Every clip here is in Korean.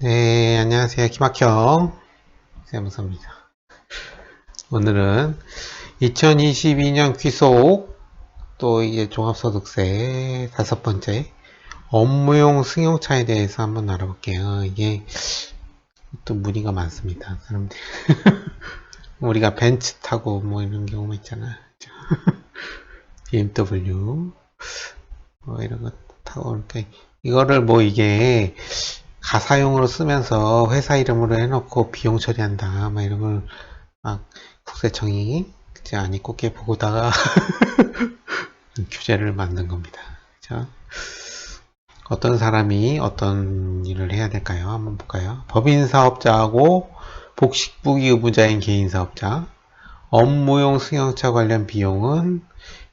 네, 안녕하세요. 키막혀 세무서입니다. 오늘은 2022년 귀속 또 이제 종합소득세 다섯 번째 업무용 승용차에 대해서 한번 알아볼게요. 이게 또 문의가 많습니다. 사람들이 우리가 벤츠 타고 뭐 이런 경우가 있잖아. BMW 뭐 이런 거 타고 그러니까 이거를 뭐 이게 가사용으로 쓰면서 회사 이름으로 해놓고 비용 처리한다 막 이런 걸 막 국세청이 그치 안 입고 깨 보다가 규제를 만든 겁니다. 그죠? 어떤 사람이 어떤 일을 해야 될까요? 한번 볼까요? 법인 사업자하고 복식부기 의무자인 개인 사업자 업무용 승용차 관련 비용은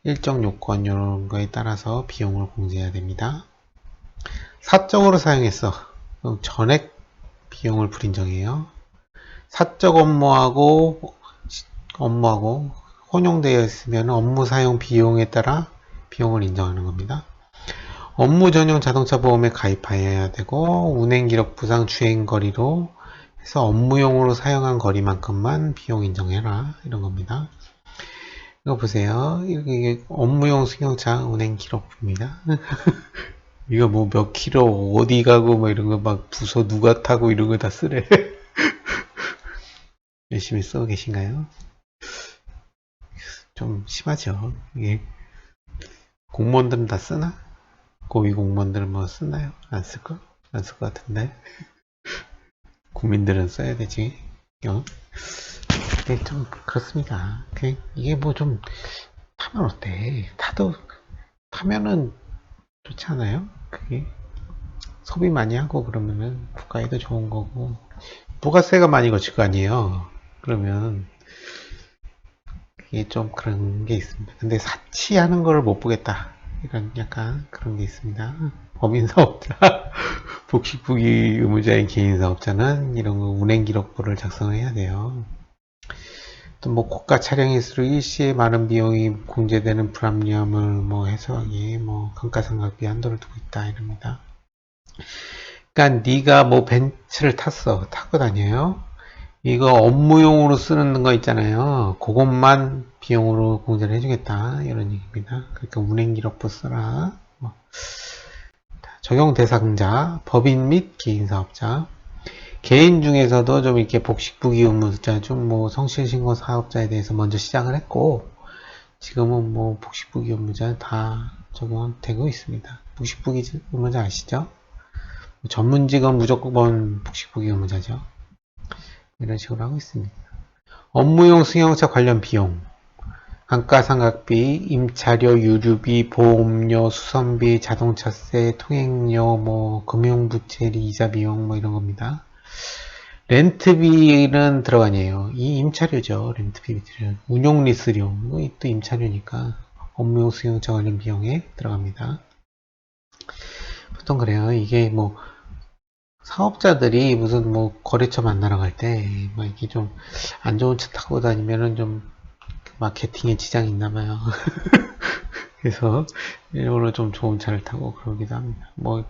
일정 요건 이런 거에 따라서 비용을 공제해야 됩니다. 사적으로 사용했어. 그럼 전액 비용을 불인정해요. 사적 업무하고 혼용되어 있으면 업무 사용 비용에 따라 비용을 인정하는 겁니다. 업무 전용 자동차 보험에 가입하여야 되고 운행 기록 부상 주행 거리로 해서 업무용으로 사용한 거리만큼만 비용 인정해라 이런 겁니다. 이거 보세요. 이게 업무용 승용차 운행 기록부입니다. 이거 뭐 몇 킬로 어디 가고 뭐 이런 거 막 부서 누가 타고 이런 거 다 쓰래. 열심히 쓰고 계신가요? 좀 심하죠. 이게 공무원들은 다 쓰나? 고위 공무원들은 뭐 쓰나요? 안 쓸걸? 안 쓸 것 같은데. 국민들은 써야 되지. 근데 좀 그렇습니다. 이게 뭐 좀 타면 어때? 타면은 좋지 않아요? 그게 소비 많이 하고 그러면은 국가에도 좋은 거고 부가세가 많이 거칠 거 아니에요. 그러면 이게 좀 그런 게 있습니다. 근데 사치하는 거를 못 보겠다. 이런 약간 그런 게 있습니다. 법인사업자, 복식부기 의무자인 개인사업자는 이런 거 운행기록부를 작성을 해야 돼요. 또 뭐 고가 차량일수록 일시에 많은 비용이 공제되는 불합리함을 뭐 해소하기 뭐 감가상각비 한도를 두고 있다 이럽니다. 그러니까 네가 뭐 벤츠를 타고 다녀요. 이거 업무용으로 쓰는 거 있잖아요. 그것만 비용으로 공제를 해주겠다 이런 얘기입니다. 그러니까 운행기록부 써라. 적용 대상자 법인 및 개인사업자 개인 중에서도 좀 이렇게 복식부기 의무자 중 뭐 성실신고 사업자에 대해서 먼저 시작을 했고 지금은 뭐 복식부기 의무자 다 적용되고 있습니다. 복식부기 의무자 아시죠? 전문직은 무조건 복식부기 의무자죠. 이런 식으로 하고 있습니다. 업무용 승용차 관련 비용 감가상각비, 임차료, 유류비, 보험료, 수선비, 자동차세, 통행료, 뭐 금융부채, 이자 비용 뭐 이런 겁니다. 렌트비는 들어가네요. 이 임차료죠. 렌트비 운용리스료 또 임차료니까 업무용 승용차 관련 비용에 들어갑니다. 보통 그래요. 이게 뭐 사업자들이 무슨 뭐 거래처 만나러 갈 때 막 이게 좀 안 좋은 차 타고 다니면은 좀 마케팅에 지장이 있나 봐요. 그래서 일부러 좀 좋은 차를 타고 그러기도 합니다. 뭐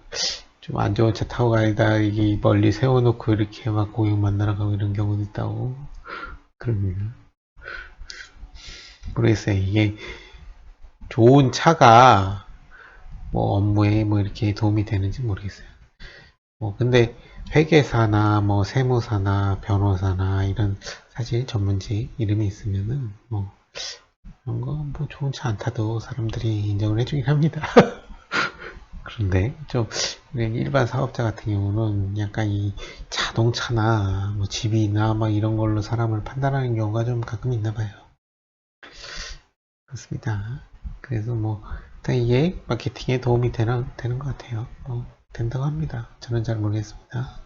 좀 안 좋은 차 타고 가다 이게 멀리 세워놓고 이렇게 막 고객 만나러 가고 이런 경우도 있다고 그럽니다. 모르겠어요. 이게 좋은 차가 뭐 업무에 뭐 이렇게 도움이 되는지 모르겠어요. 뭐 근데 회계사나 뭐 세무사나 변호사나 이런 사실 전문직 이름이 있으면은 뭐 그런 거 뭐 좋은 차 안 타도 사람들이 인정을 해주긴 합니다. 그런데 좀 일반 사업자 같은 경우는 약간 이 자동차나 뭐 집이나 막 이런 걸로 사람을 판단하는 경우가 좀 가끔 있나 봐요. 그렇습니다. 그래서 뭐 이게 마케팅에 도움이 되는 것 같아요. 뭐 된다고 합니다. 저는 잘 모르겠습니다.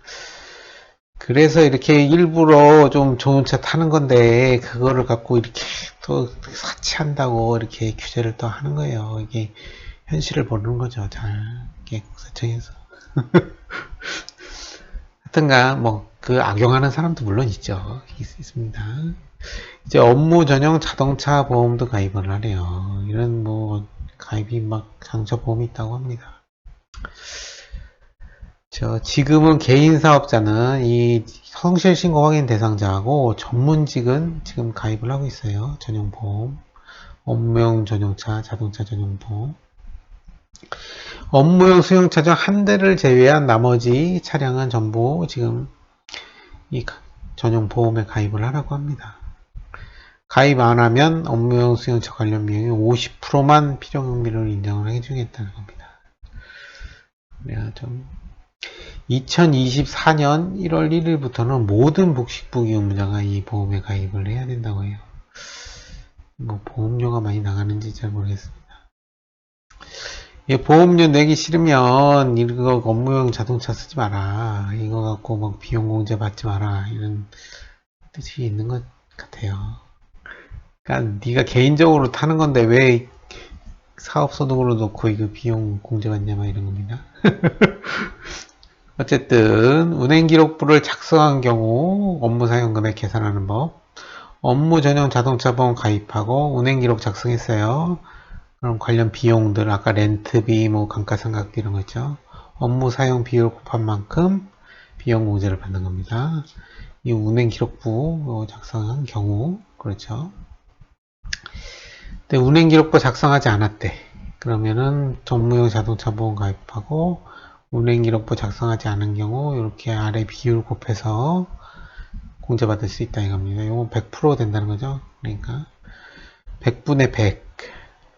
그래서 이렇게 일부러 좀 좋은 차 타는 건데 그거를 갖고 이렇게 또 사치한다고 이렇게 규제를 또 하는 거예요. 이게 현실을 모르는 거죠. 잘 이게 국세청에서. 하여튼간 뭐 그 악용하는 사람도 물론 있습니다. 이제 업무 전용 자동차 보험도 가입을 하래요. 이런 뭐 가입이 막 장차 보험이 있다고 합니다. 지금은 개인 사업자는 이 성실신고 확인 대상자하고 전문직은 지금 가입을 하고 있어요. 전용보험, 업무용 전용차, 자동차 전용보험. 업무용 승용차 중 한 대를 제외한 나머지 차량은 전부 지금 이 전용 보험에 가입을 하라고 합니다. 가입 안 하면 업무용 승용차 관련 비용이 50%만 필요경비를 인정을 해주겠다는 겁니다. 내가 좀 2024년 1월 1일부터는 모든 복식부 의무자가 이 보험에 가입을 해야 된다고 해요. 뭐 보험료가 많이 나가는지 잘 모르겠습니다. 보험료 내기 싫으면 이거 업무용 자동차 쓰지 마라. 이거 갖고 막 비용 공제 받지 마라. 이런 뜻이 있는 것 같아요. 그러니까 네가 개인적으로 타는 건데 왜 사업소득으로 놓고 이거 비용 공제 받냐 막 이런 겁니다. 어쨌든 운행기록부를 작성한 경우 업무 사용금액 계산하는 법. 업무 전용 자동차 보험 가입하고 운행기록 작성했어요. 그럼 관련 비용들 아까 렌트비, 뭐 감가상각비 이런 거 있죠. 업무 사용 비율 곱한 만큼 비용 공제를 받는 겁니다. 이 운행기록부 작성한 경우 그렇죠. 근데 운행기록부 작성하지 않았대. 그러면은 전무용 자동차 보험 가입하고 운행기록부 작성하지 않은 경우 이렇게 아래 비율 곱해서 공제받을 수 있다 이겁니다. 이건 100% 된다는 거죠. 그러니까 100분의 100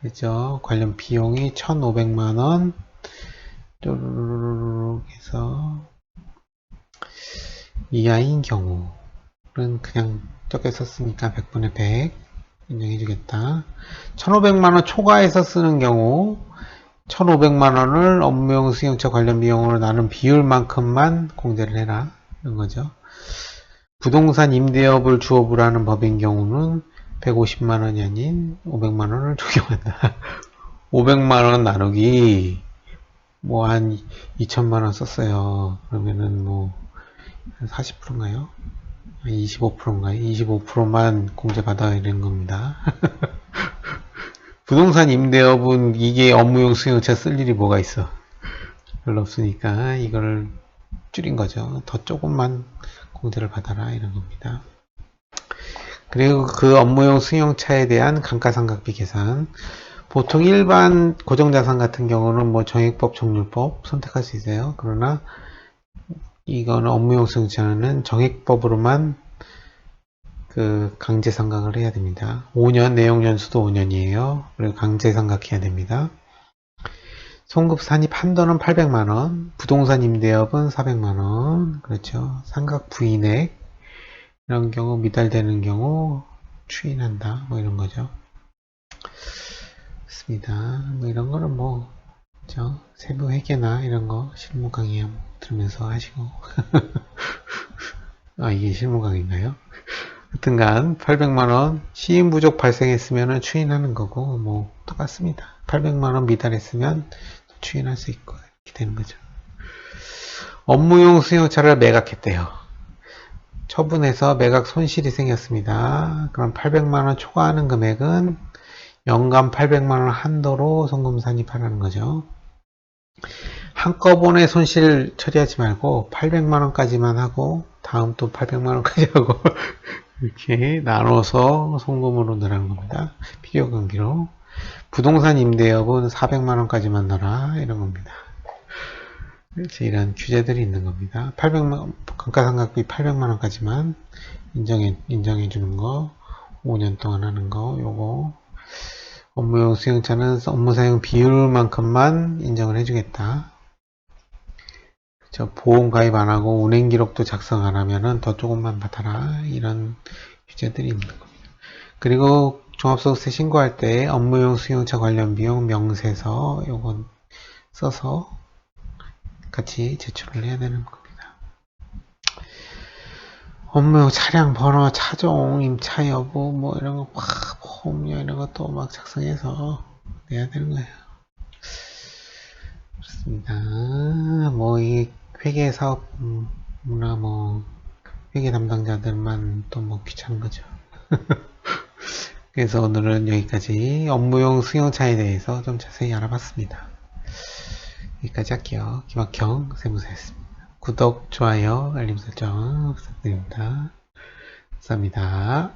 그죠? 관련 비용이 1,500만원 쪼르르르 해서 이하인 경우는 그냥 적게 썼으니까 100분의 100 인정해주겠다. 1,500만원 초과해서 쓰는 경우 1,500만원을 업무용 승용차 관련 비용으로 나눈 비율만큼만 공제를 해라 이런 거죠. 부동산 임대업을 주업으로 하는 법인 경우는 150만원이 아닌 500만원을 적용한다. 500만원 나누기 뭐 한 2천만원 썼어요. 그러면은 뭐 한 40%인가요? 25%인가요? 25%만 공제받아야 되는 겁니다. 부동산 임대업은 이게 업무용 승용차 쓸 일이 뭐가 있어? 별로 없으니까 이걸 줄인 거죠. 더 조금만 공제를 받아라 이런 겁니다. 그리고 그 업무용 승용차에 대한 감가상각비 계산. 보통 일반 고정자산 같은 경우는 뭐 정액법, 정률법 선택할 수 있어요. 그러나 이거는 업무용 승용차는 정액법으로만 그 강제상각을 해야 됩니다. 5년, 내용연수도 5년이에요. 그리고 강제상각해야 됩니다. 송급 산입 한도는 800만원, 부동산 임대업은 400만원, 그렇죠. 상각 부인액, 이런 경우 미달되는 경우 추인한다, 뭐 이런 거죠. 좋습니다. 뭐 이런 거는 뭐, 그죠. 세부 회계나 이런 거 실무 강의 들으면서 하시고. 아, 이게 실무 강의인가요? 하여튼간 800만원 시임 부족 발생했으면 추인하는 거고 뭐 똑같습니다. 800만원 미달했으면 추인할 수 있고 이렇게 되는 거죠. 업무용 승용차를 매각했대요. 처분해서 매각 손실이 생겼습니다. 그럼 800만원 초과하는 금액은 연간 800만원 한도로 송금 산입하라는 거죠. 한꺼번에 손실 처리하지 말고 800만원까지만 하고 다음 또 800만원까지 하고 이렇게 나눠서 송금으로 넣으라는 겁니다. 필요경비로. 부동산 임대업은 400만원까지만 넣어라 이런 겁니다. 그래서 이런 규제들이 있는 겁니다. 800만 감가상각비 800만원까지만 인정해 주는 거 5년 동안 하는 거 요거 업무용 수용차는 업무 사용 비율만큼만 인정을 해주겠다. 보험 가입 안 하고 운행 기록도 작성 안 하면은 더 조금만 받아라 이런 규제들이 있는 겁니다. 그리고 종합소득세 신고할 때 업무용 승용차 관련 비용 명세서 요건 써서 같이 제출을 해야 되는 겁니다. 업무용 차량 번호, 차종, 임차 여부 뭐 이런 거 막 보험료 이런 것도 막 작성해서 내야 되는 거예요. 그렇습니다. 뭐 이 회계 사업이나 뭐 회계 담당자들만 또 뭐 귀찮은 거죠. 그래서 오늘은 여기까지 업무용 승용차에 대해서 좀 자세히 알아봤습니다. 여기까지 할게요. 김학형 세무사였습니다. 구독, 좋아요, 알림 설정 부탁드립니다. 감사합니다.